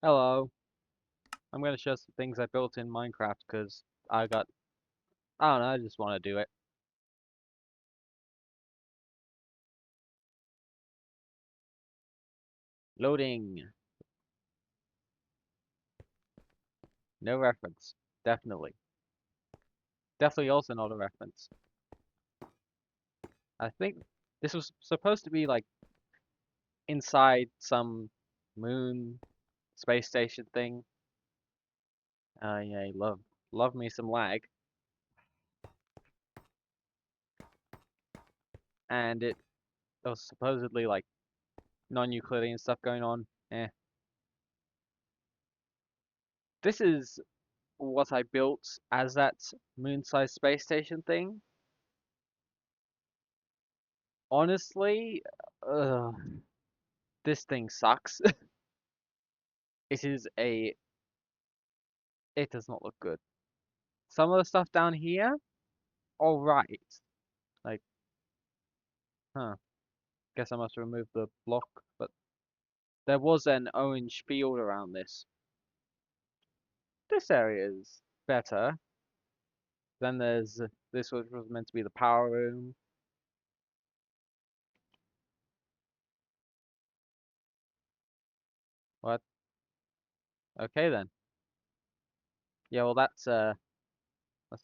Hello. I'm going to show some things I built in Minecraft because I don't know, I just want to do it. Loading. No reference. Definitely. Definitely also not a reference. I think this was supposed to be like inside some moon space station thing. Yeah, love me some lag. And it was supposedly like non-Euclidean stuff going on. Eh. This is what I built as that moon-sized space station thing. Honestly, ugh, this thing sucks. It is a. It does not look good. Some of the stuff down here, all right. Like, huh. Guess I must remove the block, but there was an orange field around this. This area is better. Then there's this, which was meant to be the power room. What? Okay then. Yeah, well that's it. What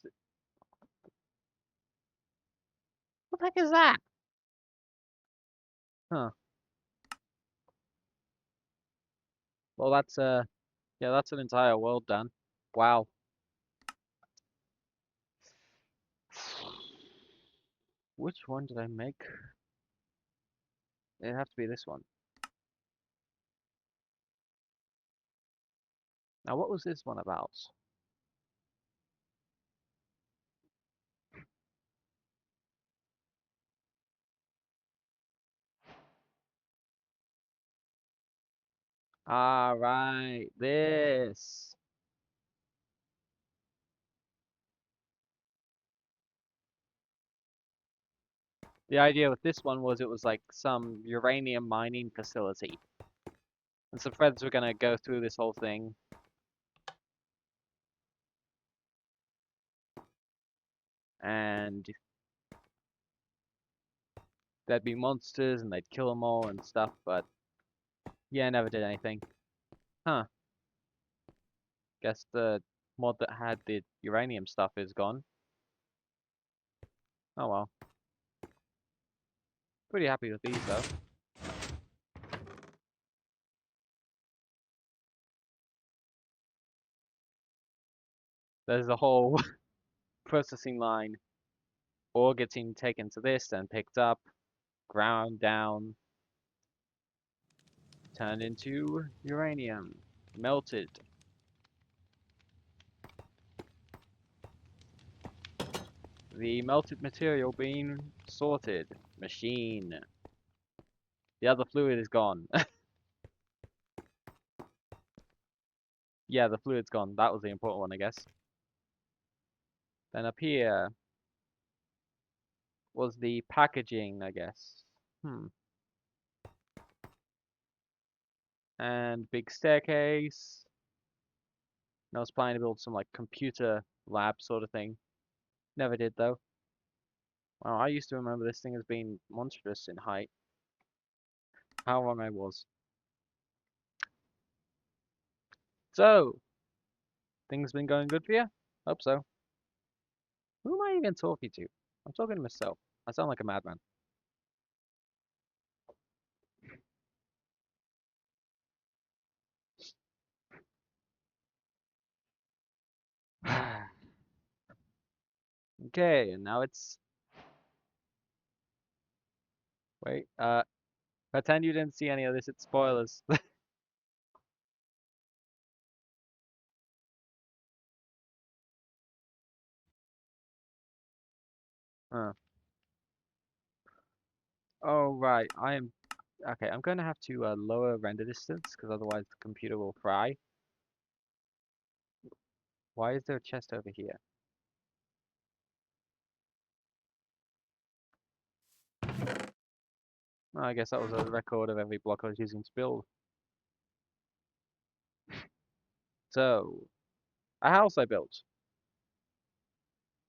the heck is that? Huh. Well, yeah, that's an entire world done. Wow. Which one did I make? It'd have to be this one. Now, what was this one about? Ah, right, this. The idea with this one was it was like some uranium mining facility. And some friends were gonna go through this whole thing. And there'd be monsters and they'd kill them all and stuff, but yeah, never did anything. Huh. Guess the mod that had the uranium stuff is gone. Oh well. Pretty happy with these though. There's the whole processing line. Ore getting taken to this, then picked up, ground down, turned into uranium, melted. The melted material being sorted. Machine. The other fluid is gone. Yeah, the fluid's gone. That was the important one, I guess. Then up here was the packaging, I guess. Hmm. And big staircase. And I was planning to build some like computer lab sort of thing. Never did though. Well, I used to remember this thing as being monstrous in height. How wrong I was. So, things been going good for you? Hope so. Who am I even talking to? I'm talking to myself. I sound like a madman. Okay, and now it's wait, pretend you didn't see any of this, it's spoilers. Huh. Oh right, I am okay, I'm gonna have to lower render distance because otherwise the computer will fry. Why is there a chest over here? Oh, I guess that was a record of every block I was using to build. So, a house I built.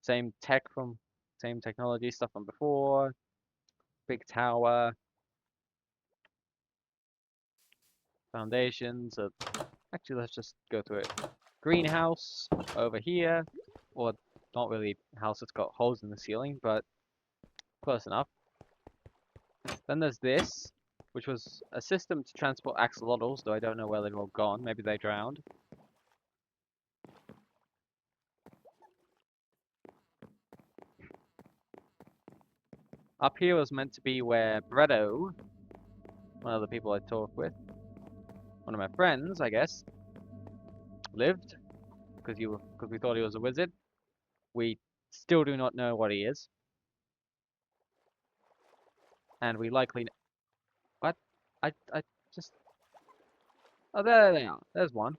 Same tech from, same technology stuff from before. Big tower, foundations. Actually, let's just go through it. Greenhouse over here, or not really a house that's got holes in the ceiling, but close enough. Then there's this, which was a system to transport axolotls, though I don't know where they've all gone. Maybe they drowned. Up here was meant to be where Bretto, one of the people I talked with, one of my friends, I guess, lived, because we thought he was a wizard. We still do not know what he is, and we likely. What? I just. Oh, there they are. There's one.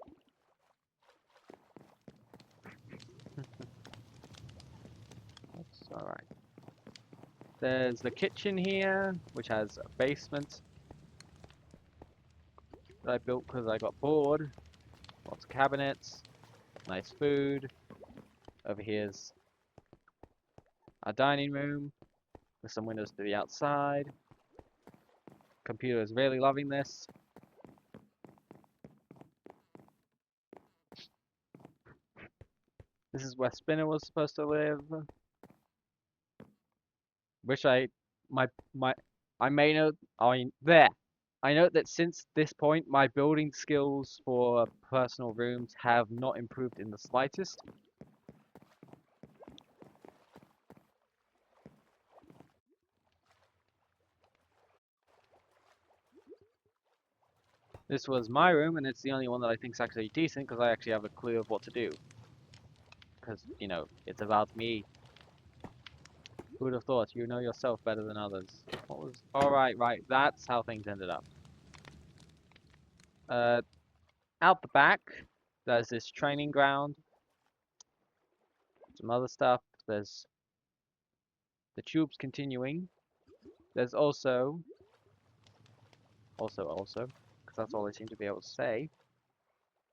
That's all right. There's the kitchen here, which has a basement that I built because I got bored. Lots of cabinets, nice food. Over here's our dining room with some windows to the outside. Computer is really loving this. This is where Spinner was supposed to live. Wish I my my I may note there. I note that since this point my building skills for personal rooms have not improved in the slightest. This was my room and it's the only one that I think is actually decent because I actually have a clue of what to do. Because, you know, it's about me. Who would have thought? You know yourself better than others. What was... Alright, right. That's how things ended up. Uh, Out the back, there's this training ground. Some other stuff. There's the tubes continuing. There's also, because that's all I seem to be able to say,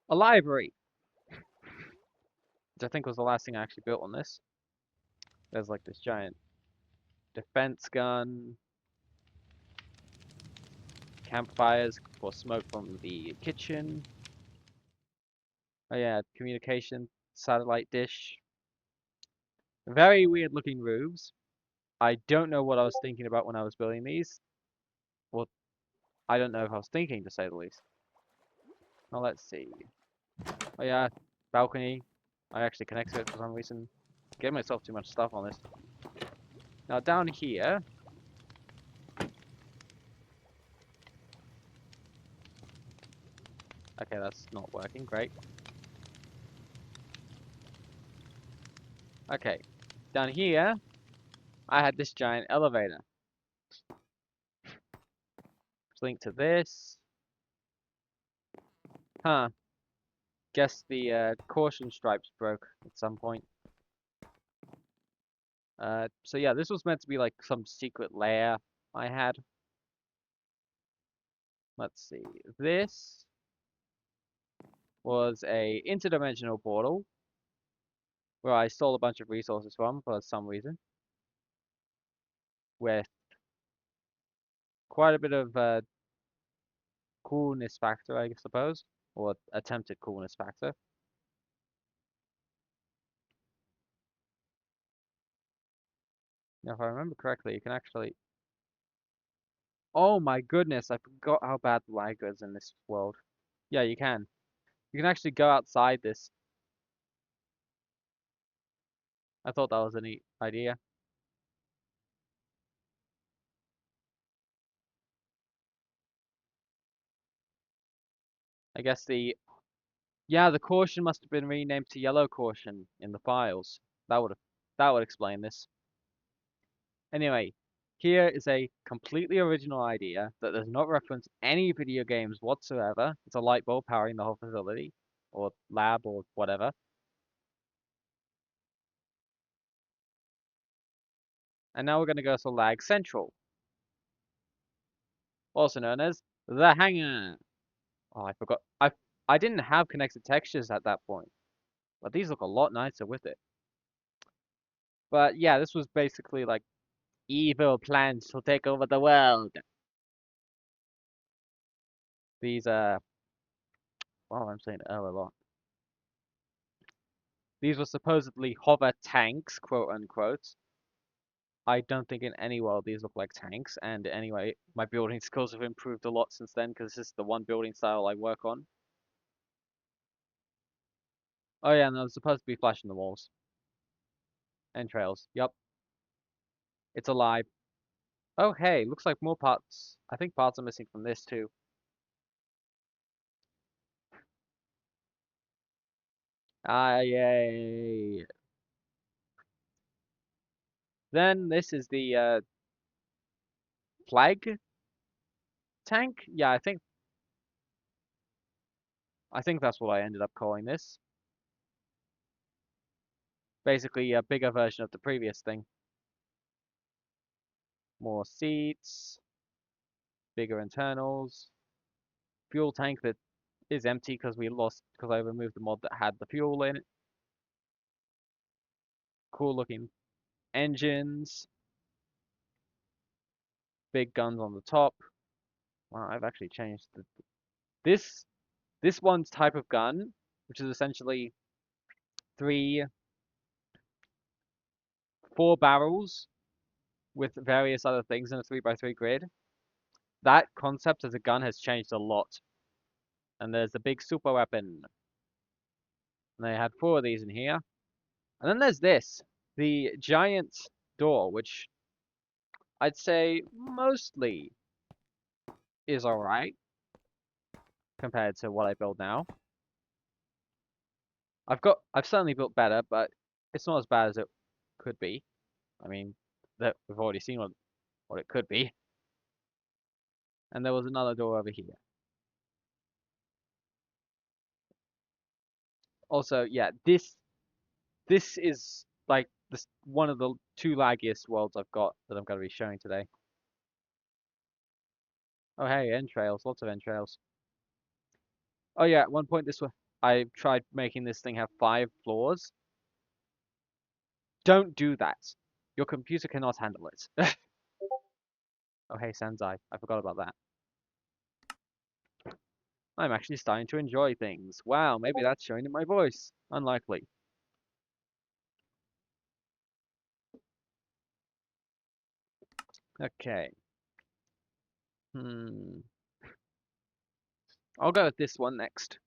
a library, which I think was the last thing I actually built on this. There's like this giant defense gun, campfires for smoke from the kitchen. Oh yeah, communication satellite dish. Very weird looking roofs. I don't know what I was thinking about when I was building these. Well, I don't know if I was thinking, to say the least. Now let's see. Oh yeah, balcony. I actually connected it for some reason. Gave myself too much stuff on this. Now down here. Okay, that's not working. Great. Okay. Down here, I had this giant elevator. It's linked to this. Huh. Guess the caution stripes broke at some point. So yeah, this was meant to be like some secret lair I had. Let's see. This was a interdimensional portal where I stole a bunch of resources from for some reason, with quite a bit of coolness factor, I suppose, or attempted coolness factor. Now, if I remember correctly, you can actually. Oh my goodness, I forgot how bad the lag is in this world. Yeah, you can. You can actually go outside this. I thought that was a neat idea. I guess yeah, the caution must have been renamed to yellow caution in the files. That would explain this. Anyway, here is a completely original idea that does not reference any video games whatsoever. It's a light bulb powering the whole facility, or lab, or whatever. And now we're going to go to Lag Central, also known as the Hangar. Oh, I forgot. I didn't have connected textures at that point, but these look a lot nicer with it. But yeah, this was basically like evil plans to take over the world. These well, I'm saying a lot. These were supposedly hover tanks, quote unquote. I don't think in any world these look like tanks. And anyway, my building skills have improved a lot since then because this is the one building style I work on. Oh yeah, and there's supposed to be flash in the walls. Entrails. Yup. It's alive. Oh hey, looks like more parts. I think parts are missing from this too. Ah yay. Then this is the flag tank. Yeah, I think that's what I ended up calling this. Basically a bigger version of the previous thing. More seats, bigger internals, fuel tank that is empty because I removed the mod that had the fuel in it. Cool looking engines, big guns on the top. Wow, I've actually changed this this one's type of gun, which is essentially three, four barrels with various other things in a 3x3 grid. That concept as a gun has changed a lot. And there's the big super weapon. And they had four of these in here. And then there's this, the giant door, which I'd say mostly is alright compared to what I build now. I've certainly built better, but it's not as bad as it could be. I mean, that we've already seen what it could be. And there was another door over here. Also, yeah, this is like this one of the two laggiest worlds I've got that I'm going to be showing today. Oh hey, entrails, lots of entrails. Oh yeah, at one point I tried making this thing have 5 floors. Don't do that. Your computer cannot handle it. Oh hey, Sanzai, I forgot about that. I'm actually starting to enjoy things. Wow, maybe that's showing in my voice. Unlikely. Okay. Hmm. I'll go with this one next.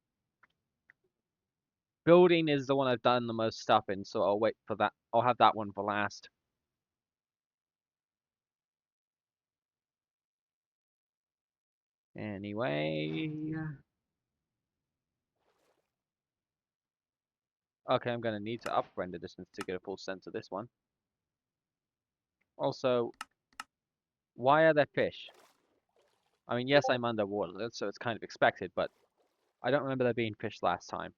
Building is the one I've done the most stuff in, so I'll wait for that. I'll have that one for last. Anyway. Okay, I'm going to need to up render distance to get a full sense of this one. Also, why are there fish? I mean, yes, I'm underwater, so it's kind of expected, but I don't remember there being fish last time.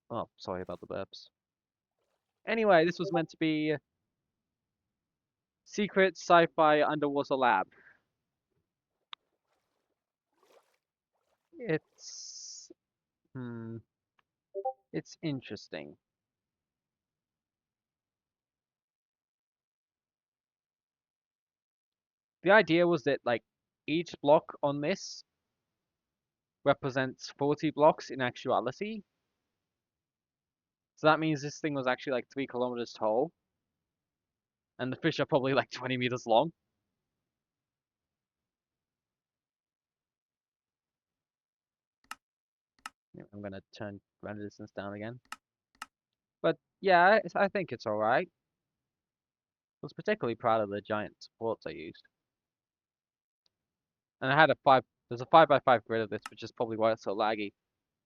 Oh, sorry about the burps. Anyway, this was meant to be secret sci-fi underwater lab. It's hmm, it's interesting. The idea was that like each block on this represents 40 blocks in actuality. So that means this thing was actually like 3 kilometers tall, and the fish are probably like 20 meters long. I'm gonna turn render distance down again. But yeah, I think it's alright. I was particularly proud of the giant supports I used. And I had there's a 5x5 grid of this, which is probably why it's so laggy.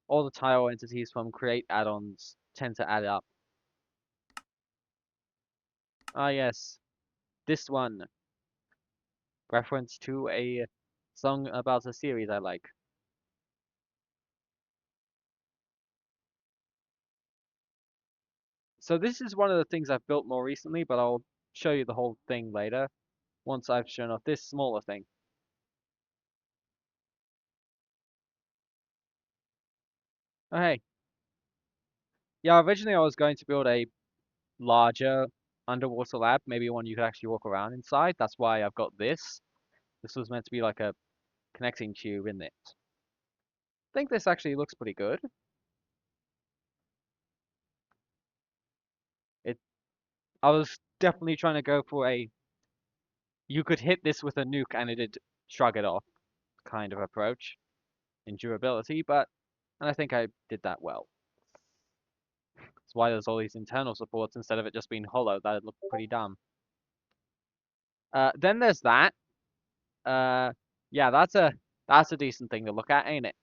All the tile entities from create add-ons tend to add up. Ah yes, this one. Reference to a song about a series I like. So this is one of the things I've built more recently, but I'll show you the whole thing later, once I've shown off this smaller thing. Oh, hey. Yeah, originally I was going to build a larger underwater lab, maybe one you could actually walk around inside. That's why I've got this. This was meant to be like a connecting tube in it. I think this actually looks pretty good. It, I was definitely trying to go for a you could hit this with a nuke and it'd shrug it off kind of approach in durability, and I think I did that well. That's why there's all these internal supports instead of it just being hollow. That'd look pretty dumb. Then there's that. Uh, yeah, that's a decent thing to look at, ain't it?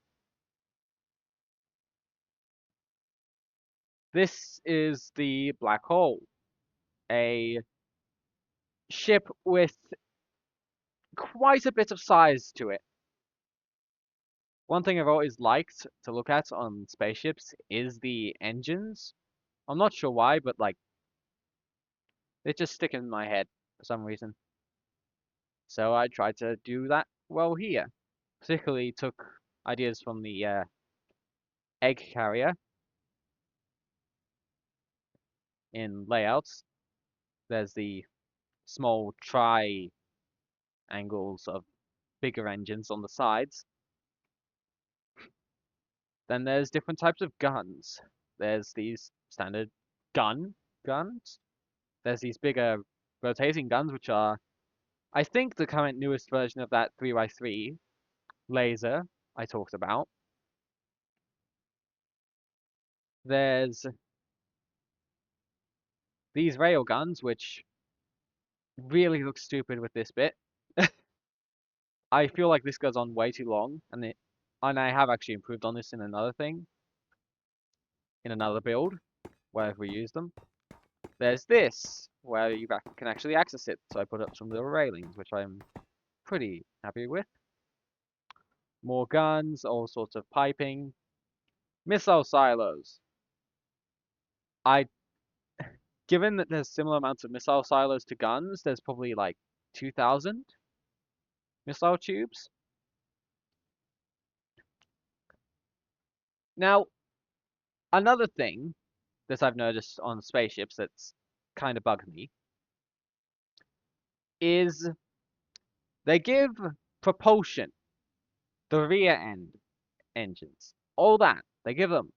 This is the black hole, a ship with quite a bit of size to it. One thing I've always liked to look at on spaceships is the engines. I'm not sure why, but like they just stick in my head for some reason. So I tried to do that well here. Particularly took ideas from the egg carrier in layouts. There's the small triangles of bigger engines on the sides. Then there's different types of guns. There's these standard guns. There's these bigger rotating guns, which are, I think, the current newest version of that 3x3 laser I talked about. There's these rail guns, which really look stupid with this bit. I feel like this goes on way too long, and I have actually improved on this in another thing, in another build, where I've reused them. There's this, where you can actually access it, so I put up some little railings, which I'm pretty happy with. More guns, all sorts of piping. Missile silos. I, given that there's similar amounts of missile silos to guns, there's probably like 2,000 missile tubes. Now, another thing that I've noticed on spaceships that's kind of bugged me is they give propulsion, the rear end engines, all that. They give them.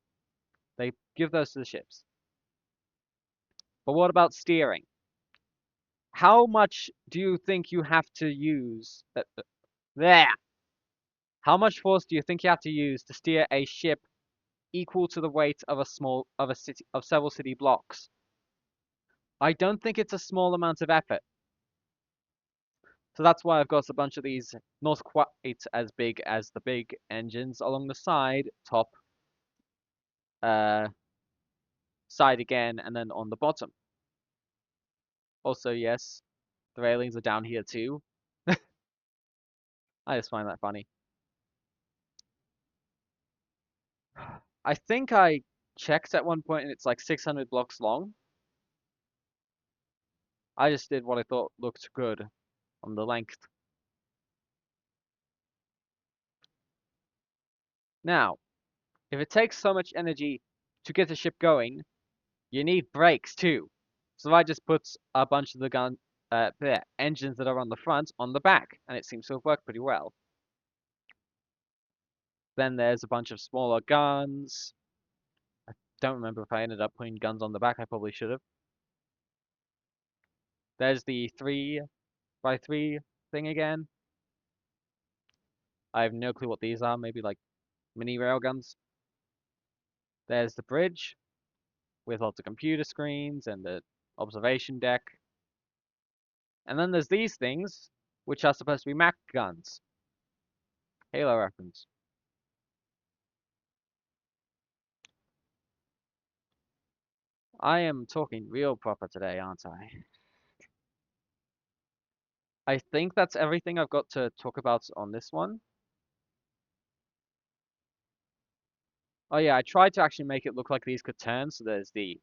They give those to the ships. But what about steering? How much do you think you have to use? There. How much force do you think you have to use to steer a ship equal to the weight of a city of several city blocks? I don't think it's a small amount of effort. So that's why I've got a bunch of these not quite as big as the big engines along the side, top, uh, side again, and then on the bottom. Also, yes, the railings are down here too. I just find that funny. I think I checked at one point and it's like 600 blocks long. I just did what I thought looked good on the length. Now, if it takes so much energy to get the ship going, you need brakes too. So I just put a bunch of the engines that are on the front on the back, and it seems to have worked pretty well. Then there's a bunch of smaller guns. Don't remember if I ended up putting guns on the back. I probably should have. There's the 3x3 thing again. I have no clue what these are. Maybe like mini railguns. There's the bridge with lots of computer screens and the observation deck. And then there's these things, which are supposed to be Mac guns. Halo reference. I am talking real proper today, aren't I? I think that's everything I've got to talk about on this one. Oh yeah, I tried to actually make it look like these could turn, so there's the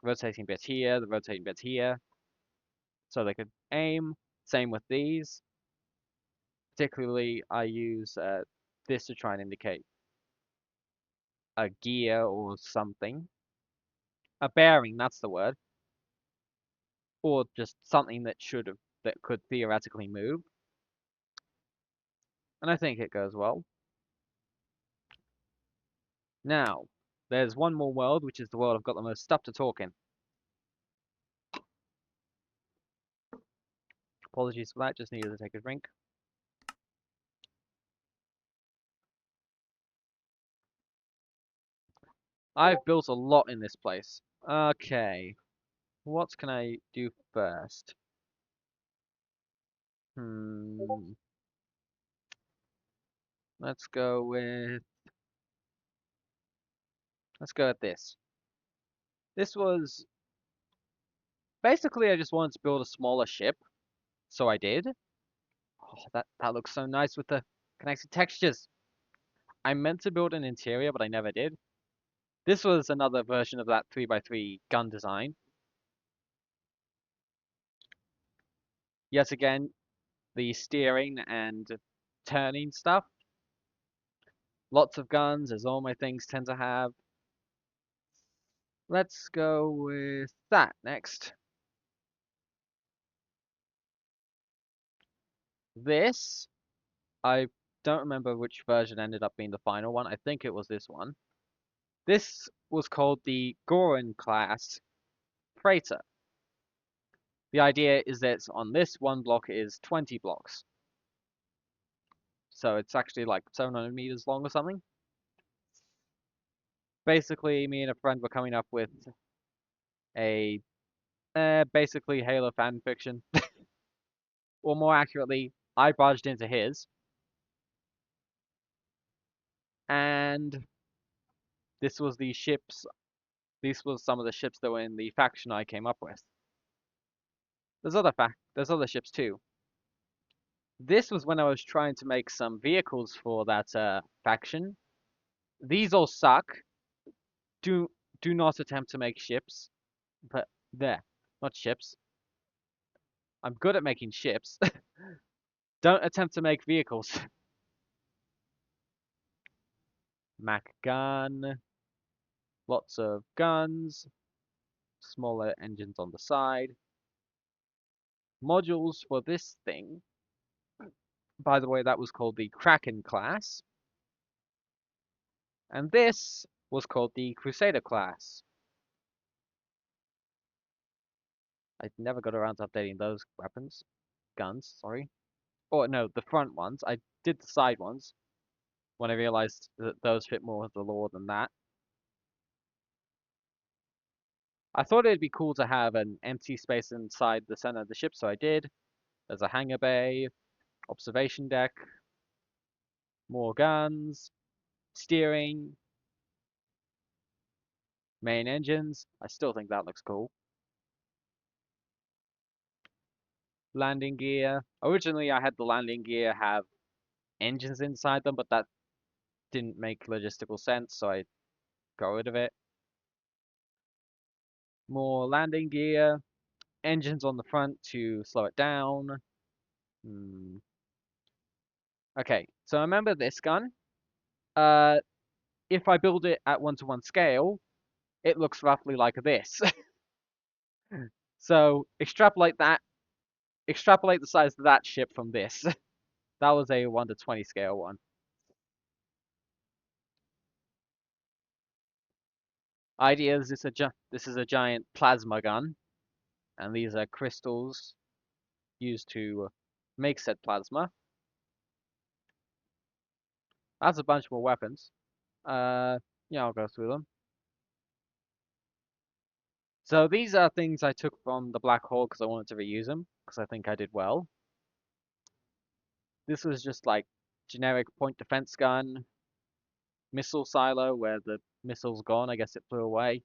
rotating bit here, the rotating bit here, so they could aim. Same with these. Particularly, I use this to try and indicate a gear or something. A bearing, that's the word. Or just something that that could theoretically move. And I think it goes well. Now, there's one more world, which is the world I've got the most stuff to talk in. Apologies for that, just needed to take a drink. I've built a lot in this place. Okay, what can I do first? Hmm, let's go with this. This was basically I just wanted to build a smaller ship, so I did. Oh, that looks so nice with the connected textures. I meant to build an interior, but I never did. This was another version of that 3x3 gun design. Yet again, the steering and turning stuff. Lots of guns, as all my things tend to have. Let's go with that next. This, I don't remember which version ended up being the final one. I think it was this one. This was called the Goran class freighter. The idea is that on this one block is 20 blocks. So it's actually like 700 meters long or something. Basically, me and a friend were coming up with a basically Halo fan fiction. Or more accurately, I barged into his. And this was the ships, these was some of the ships that were in the faction I came up with. There's other ships too. This was when I was trying to make some vehicles for that faction. These all suck. Do do not attempt to make ships. But there, not ships. I'm good at making ships. Don't attempt to make vehicles. Mac gun, lots of guns, smaller engines on the side. Modules for this thing. By the way, that was called the Kraken class. And this was called the Crusader class. I never got around to updating those guns, sorry. Or no, the front ones. I did the side ones when I realized that those fit more with the lore than that. I thought it'd be cool to have an empty space inside the center of the ship, so I did. There's a hangar bay, observation deck, more guns, steering, main engines. I still think that looks cool. Landing gear. Originally, I had the landing gear have engines inside them, but that didn't make logistical sense, so I got rid of it. More landing gear, engines on the front to slow it down. Hmm. Okay, so I remember this gun. Uh, if I build it at 1-to-1 scale, it looks roughly like this. So extrapolate the size of that ship from this. That was a 1-to-20 scale one. Idea is this is a giant plasma gun, and these are crystals used to make said plasma. That's a bunch more weapons. Yeah, I'll go through them. So these are things I took from the Black Hole because I wanted to reuse them, because I think I did well. This was just like generic point defense gun, missile silo where the missile's gone, I guess it flew away.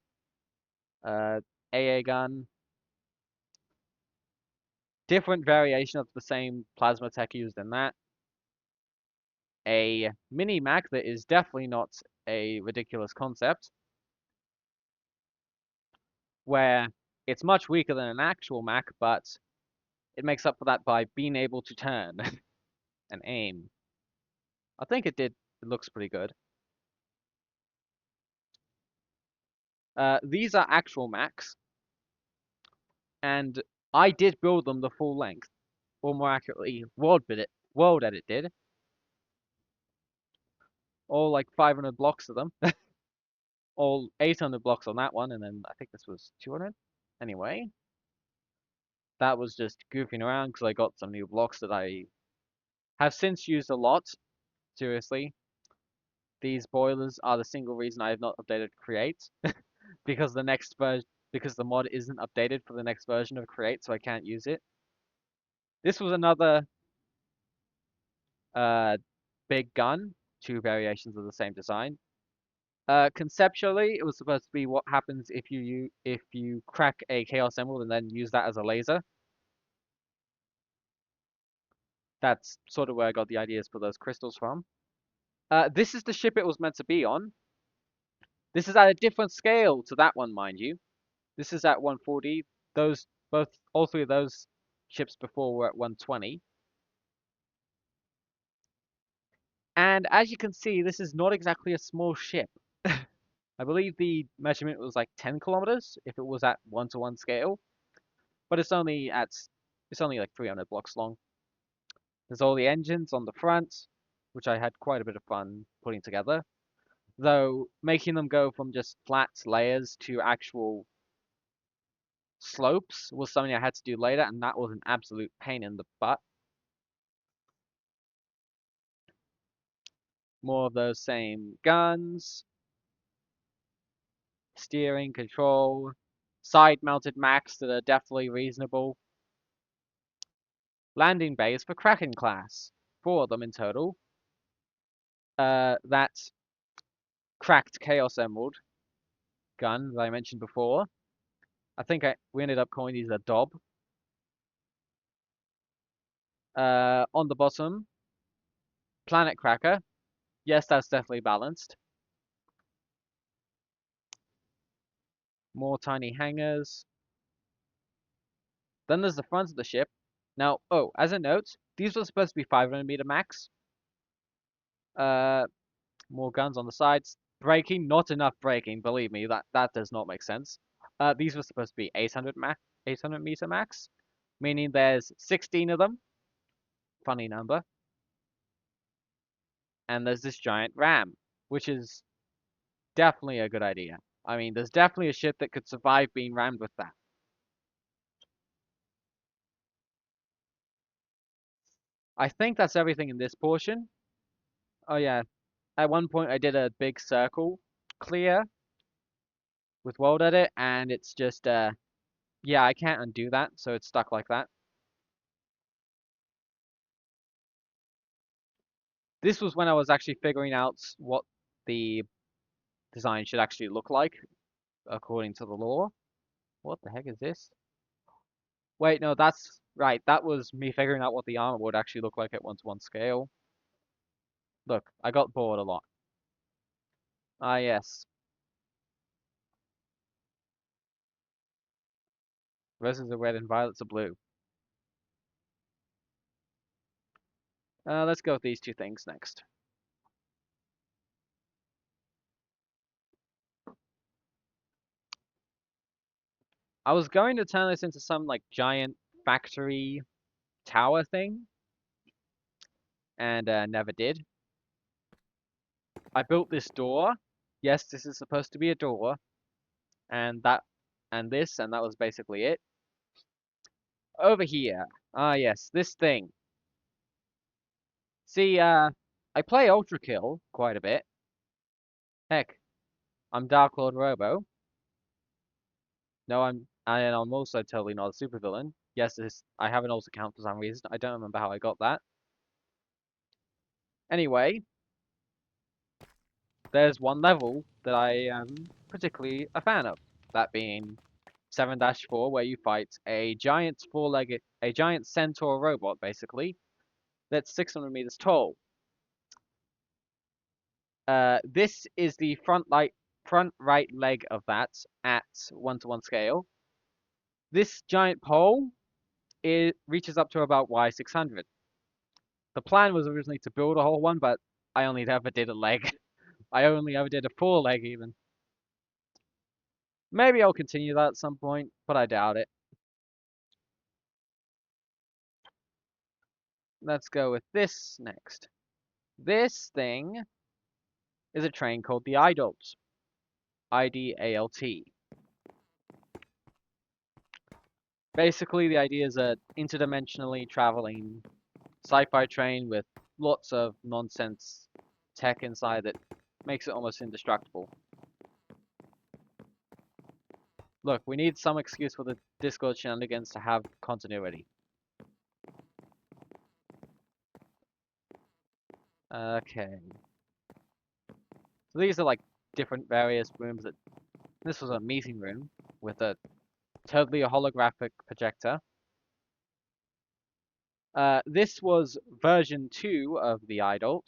Uh, AA gun, different variation of the same plasma tech used in that. A mini Mac that is definitely not a ridiculous concept, where it's much weaker than an actual Mac, but it makes up for that by being able to turn and aim. I think it looks pretty good. These are actual Macs, and I did build them the full length, or more accurately, World Edit did, all like 500 blocks of them, all 800 blocks on that one, and then I think this was 200. Anyway, that was just goofing around because I got some new blocks that I have since used a lot. Seriously, these boilers are the single reason I have not updated Create because the next version because the mod isn't updated for the next version of Create, so I can't use it. This was another uh big gun, two variations of the same design. Conceptually, it was supposed to be what happens if you crack a Chaos Emerald and then use that as a laser. That's sort of where I got the ideas for those crystals from. This is the ship it was meant to be on. This is at a different scale to that one, mind you. This is at 140. All three of those ships before were at 120. And as you can see, this is not exactly a small ship. I believe the measurement was like 10 kilometers if it was at 1-to-1 scale, but it's only like 300 blocks long. There's all the engines on the front, which I had quite a bit of fun putting together. Though making them go from just flat layers to actual slopes was something I had to do later, and that was an absolute pain in the butt. More of those same guns, steering, control, side-mounted Macs that are definitely reasonable. Landing bays for Kraken class, 4 of them in total. That cracked Chaos Emerald gun that I mentioned before. We ended up calling these a Dob. On the bottom, Planet Cracker. Yes, that's definitely balanced. More tiny hangars. Then there's the front of the ship. Now, oh, as a note, these were supposed to be 500-meter max. Uh, more guns on the sides. Braking, not enough braking. Believe me, that does not make sense. These were supposed to be 800-meter max, meaning there's 16 of them. Funny number. And there's this giant ram, which is definitely a good idea. I mean, there's definitely a ship that could survive being rammed with that. I think that's everything in this portion. Oh yeah, at one point I did a big circle clear with World Edit, and it's just yeah, I can't undo that, so it's stuck like that. This was when I was actually figuring out what the design should actually look like according to the law. What the heck is this? Wait, no, that's right. That was me figuring out what the armor would actually look like at 1-to-1 scale. Look, I got bored a lot. Ah, yes. Roses are red and violets are blue. Let's go with these two things next. I was going to turn this into some like giant factory tower thing, and never did. I built this door. Yes, this is supposed to be a door, and that was basically it. Over here. Ah, yes, this thing. See, I play Ultra Kill quite a bit. Heck, I'm Dark Lord Robo. No, I'm also totally not a supervillain. Yes, I have an alt account for some reason. I don't remember how I got that. Anyway, there's one level that I am particularly a fan of. That being 7-4, where you fight a giant centaur robot, basically, that's 600 meters tall. This is the front right leg of that at 1-to-1 scale. This giant pole reaches up to about Y600. The plan was originally to build a whole one, but I only ever did a leg. I only ever did a full leg even. Maybe I'll continue that at some point, but I doubt it. Let's go with this next. This thing is a train called the Idalt. IDALT. Basically, the idea is a interdimensionally traveling sci-fi train with lots of nonsense tech inside that makes it almost indestructible. Look, we need some excuse for the Discord shenanigans to have continuity. Okay. So these are like different various rooms that... This was a meeting room with a totally holographic projector. This was version 2 of the Idalt,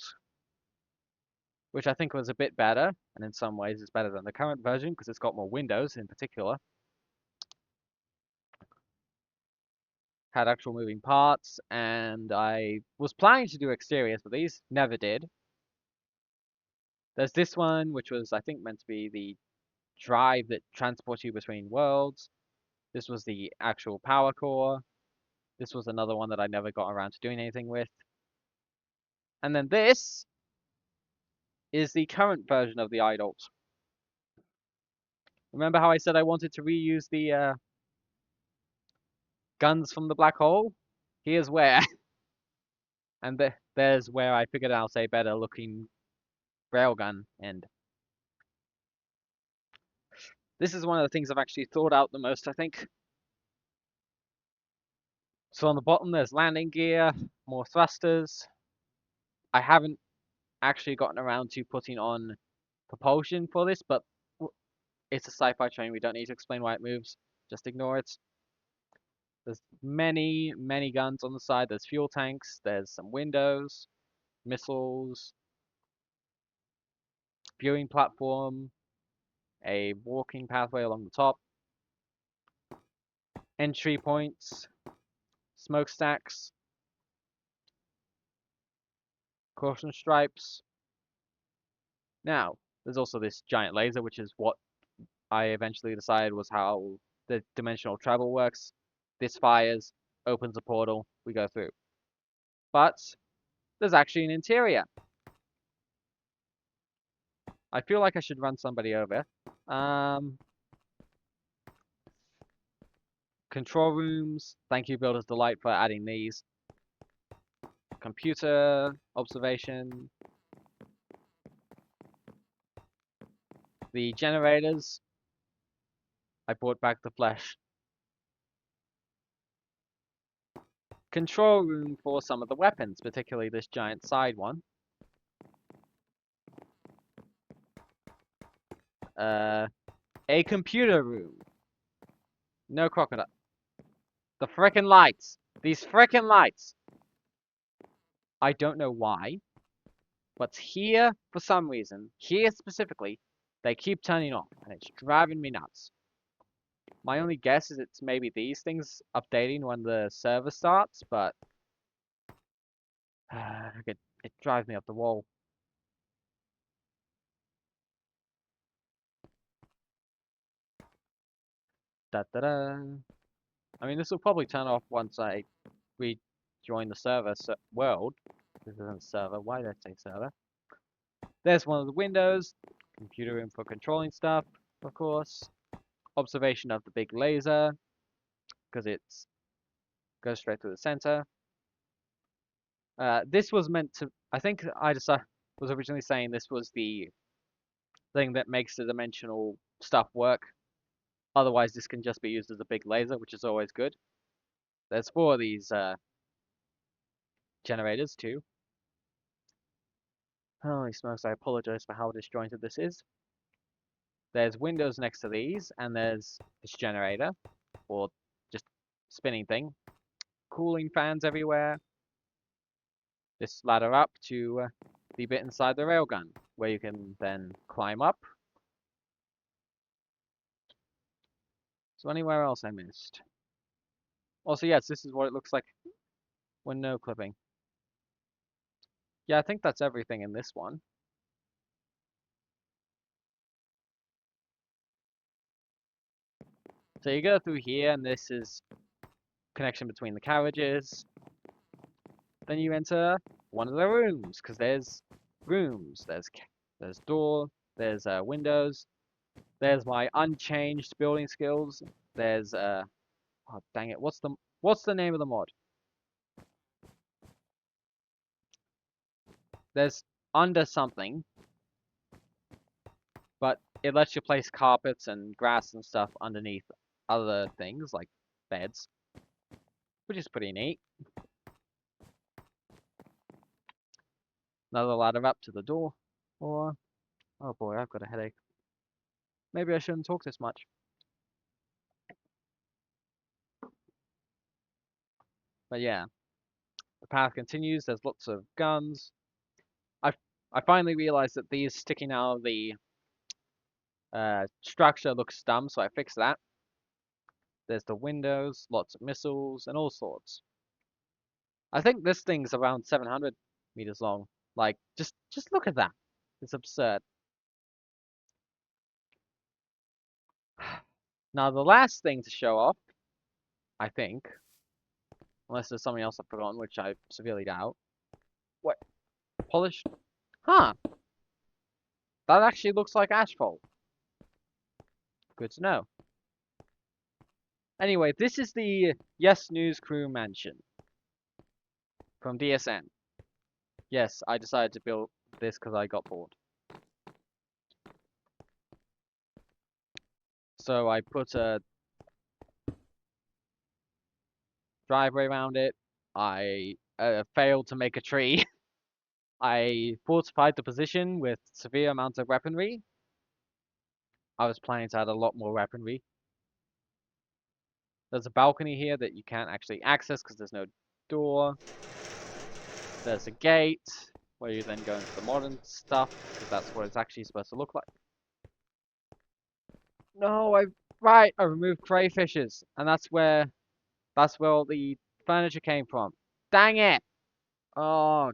which I think was a bit better, and in some ways it's better than the current version because it's got more windows in particular. Had actual moving parts, and I was planning to do exteriors, but these never did. There's this one, which was, I think, meant to be the drive that transports you between worlds. This was the actual power core. This was another one that I never got around to doing anything with. And then this is the current version of the Idalt. Remember how I said I wanted to reuse the guns from the black hole? Here's where. And there's where I figured out a better looking railgun end. This is one of the things I've actually thought out the most, I think. So on the bottom there's landing gear, more thrusters. I haven't actually gotten around to putting on propulsion for this, but it's a sci-fi train. We don't need to explain why it moves. Just ignore it. There's many, many guns on the side. There's fuel tanks. There's some windows, missiles, viewing platform, a walking pathway along the top, entry points, smokestacks, caution stripes. Now, there's also this giant laser, which is what I eventually decided was how the dimensional travel works. This fires, opens a portal, we go through. But there's actually an interior. I feel like I should run somebody over. Control rooms. Thank you, Builder's Delight, for adding these. Computer observation. The generators. I brought back the flesh. Control room for some of the weapons, particularly this giant side one. A computer room. No crocodile. The frickin' lights. These frickin' lights. I don't know why, but here, for some reason, here specifically, they keep turning off, and it's driving me nuts. My only guess is it's maybe these things updating when the server starts, but it drives me up the wall. Da da da. I mean, this will probably turn off once I rejoin the server world. This isn't server. Why did I say server? There's one of the windows. Computer room for controlling stuff, of course. Observation of the big laser, because it goes straight through the center. This was meant to, I think I was originally saying this was the thing that makes the dimensional stuff work. Otherwise, this can just be used as a big laser, which is always good. There's 4 of these generators too. Holy smokes, I apologize for how disjointed this is. There's windows next to these, and there's this generator, or just spinning thing. Cooling fans everywhere. This ladder up to the bit inside the railgun, where you can then climb up. So anywhere else I missed? Also, yes, this is what it looks like when no clipping. Yeah, I think that's everything in this one. So you go through here, and this is connection between the carriages. Then you enter one of the rooms, because there's rooms. There's door. There's windows. There's my unchanged building skills. There's oh dang it, what's the name of the mod? There's under something, but it lets you place carpets and grass and stuff underneath other things like beds, which is pretty neat. Another ladder up to the door. Or oh boy, I've got a headache. Maybe I shouldn't talk this much. But yeah, the path continues. There's lots of guns. I I finally realized that these sticking out of the structure looks dumb, so I fixed that. There's the windows, lots of missiles, and all sorts. I think this thing's around 700 meters long. Like, just look at that. It's absurd. Now, the last thing to show off, I think, unless there's something else I've forgotten, which I severely doubt. What? Polished? Huh. That actually looks like asphalt. Good to know. Anyway, this is the Yes News Crew Mansion from DSN. Yes, I decided to build this because I got bored. So I put a driveway around it. I failed to make a tree. I fortified the position with severe amounts of weaponry. I was planning to add a lot more weaponry. There's a balcony here that you can't actually access because there's no door. There's a gate where you then go into the modern stuff because that's what it's actually supposed to look like. No, I removed crayfishes, and that's where all the furniture came from. Dang it! Oh,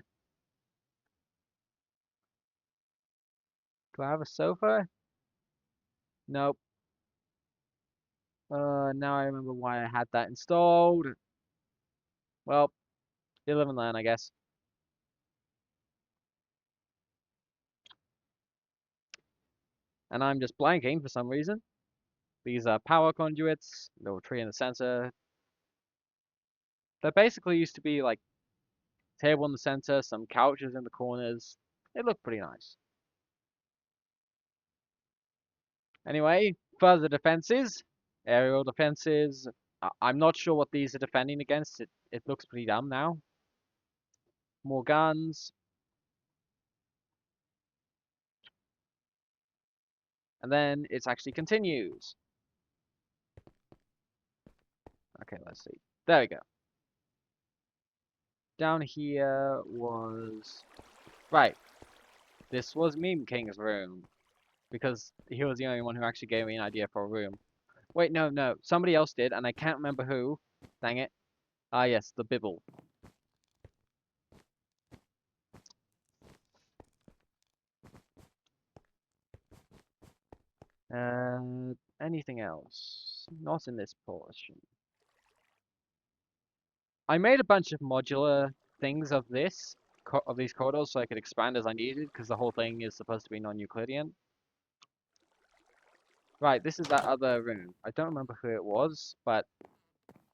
do I have a sofa? Nope. Now I remember why I had that installed. Well, you live and learn, I guess. And I'm just blanking for some reason. These are power conduits, little tree in the center. There basically used to be like table in the center, some couches in the corners. It looked pretty nice. Anyway, further defenses, aerial defenses. I'm not sure what these are defending against. It looks pretty dumb now. More guns. And then it actually continues. Okay, let's see. There we go. Down here was... Right. This was Meme King's room. Because he was the only one who actually gave me an idea for a room. Wait, no. Somebody else did, and I can't remember who. Dang it. Ah, yes, the Bibble. Anything else? Not in this portion. I made a bunch of modular things of these corridors so I could expand as I needed, because the whole thing is supposed to be non-Euclidean. Right, this is that other room. I don't remember who it was, but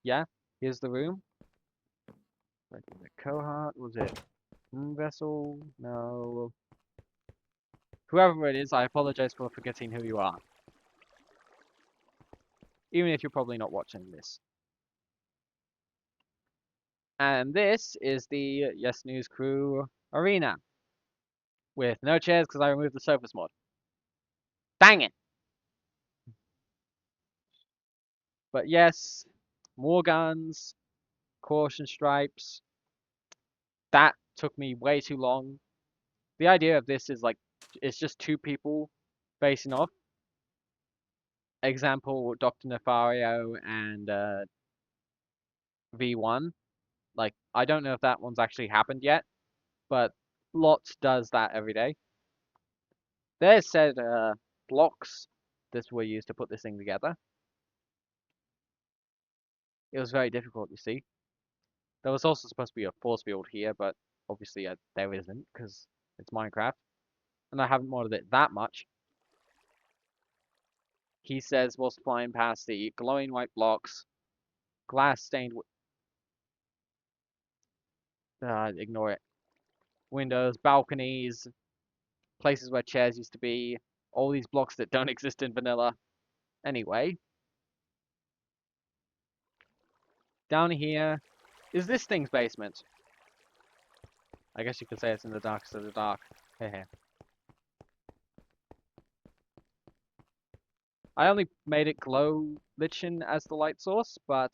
yeah, here's the room. Was it Cohort? Was it Vessel? No. Whoever it is, I apologize for forgetting who you are. Even if you're probably not watching this. And this is the Yes News Crew Arena. With no chairs because I removed the sofas mod. Dang it! But yes, more guns, caution stripes. That took me way too long. The idea of this is like, it's just two people facing off. Example, Dr. Nefario and V1. Like, I don't know if that one's actually happened yet, but Lots does that every day. There's said blocks that were used to put this thing together. It was very difficult, you see. There was also supposed to be a force field here, but obviously there isn't, because it's Minecraft. And I haven't modded it that much. He says whilst flying past the glowing white blocks, glass stained. Ignore it. Windows, balconies, places where chairs used to be, all these blocks that don't exist in vanilla. Anyway, down here is this thing's basement. I guess you could say it's in the darkest of the dark. Hehe. I only made it glow lichen as the light source, but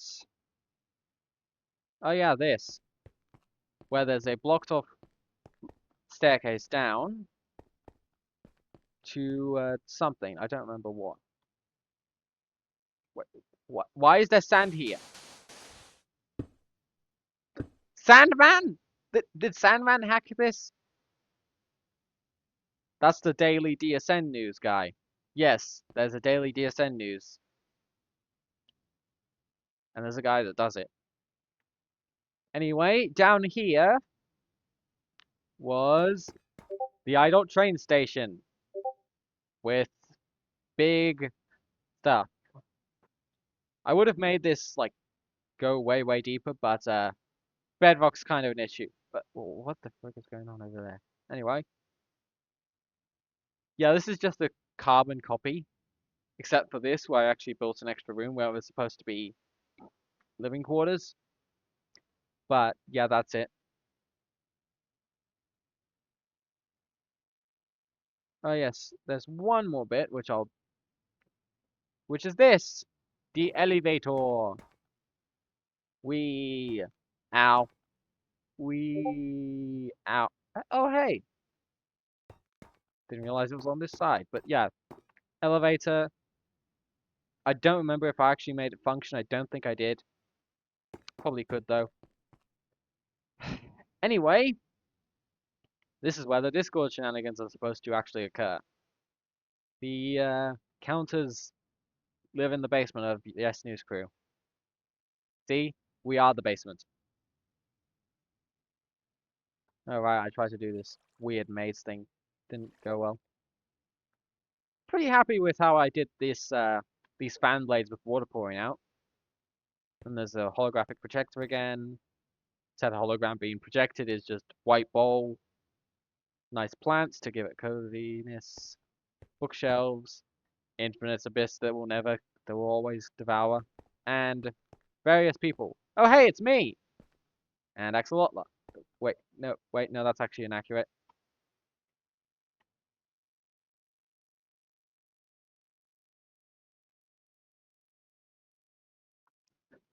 oh yeah, this, where there's a blocked off staircase down to something. I don't remember what. What? Why is there sand here? Sandman? Did Sandman hack this? That's the daily DSN news guy. Yes, there's a daily DSN news. And there's a guy that does it. Anyway, down here was the IDOT train station with big stuff. I would have made this like go way deeper, but bedrock's kind of an issue. But what the frick is going on over there? Anyway, yeah, this is just a carbon copy, except for this where I actually built an extra room where it was supposed to be living quarters. But yeah, that's it. Oh yes, there's one more bit which is this, the elevator. We, ow, ow. Oh hey, didn't realize it was on this side. But yeah, elevator. I don't remember if I actually made it function. I don't think I did. Probably could though. Anyway, this is where the Discord shenanigans are supposed to actually occur. The counters live in the basement of the S News crew. See, we are the basement. Alright, I tried to do this weird maze thing. Didn't go well. Pretty happy with how I did this these fan blades with water pouring out. And there's a holographic projector again. Instead of hologram being projected is just white bowl. Nice plants to give it coziness. Bookshelves. Infinite abyss that will always devour. And various people. Oh hey, it's me! And Axolotl. Wait, no, that's actually inaccurate.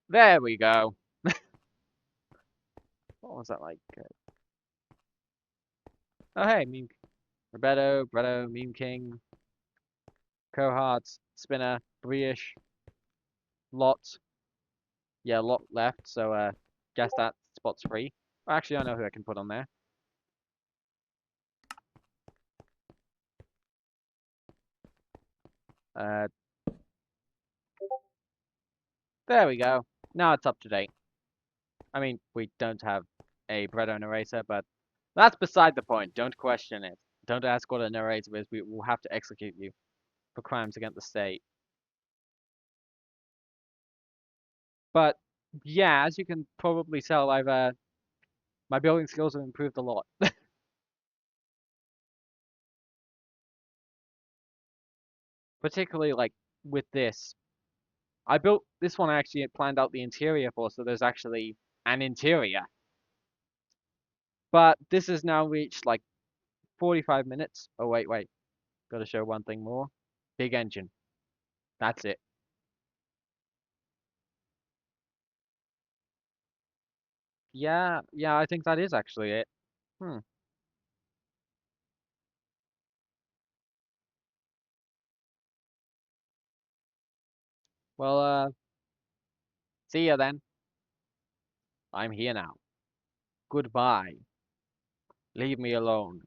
There we go. What was that like? Oh hey, Meme Roberto, Bretto, Meme King, Coharts, Spinner, Brioche, Lot. Yeah, Lot left, so guess that spot's free. Actually, I know who I can put on there. Uh, there we go. Now it's up to date. I mean, we don't have a Bretto narrator, but that's beside the point. Don't question it. Don't ask what a narrator is. We will have to execute you for crimes against the state. But yeah, as you can probably tell, I've my building skills have improved a lot. Particularly like with this. I built this one. I actually planned out the interior for, so there's actually an interior. But this has now reached like 45 minutes. Oh wait. Gotta show one thing more. Big engine. That's it. Yeah, I think that is actually it. Hmm. Well, see ya then. I'm here now. Goodbye. Leave me alone.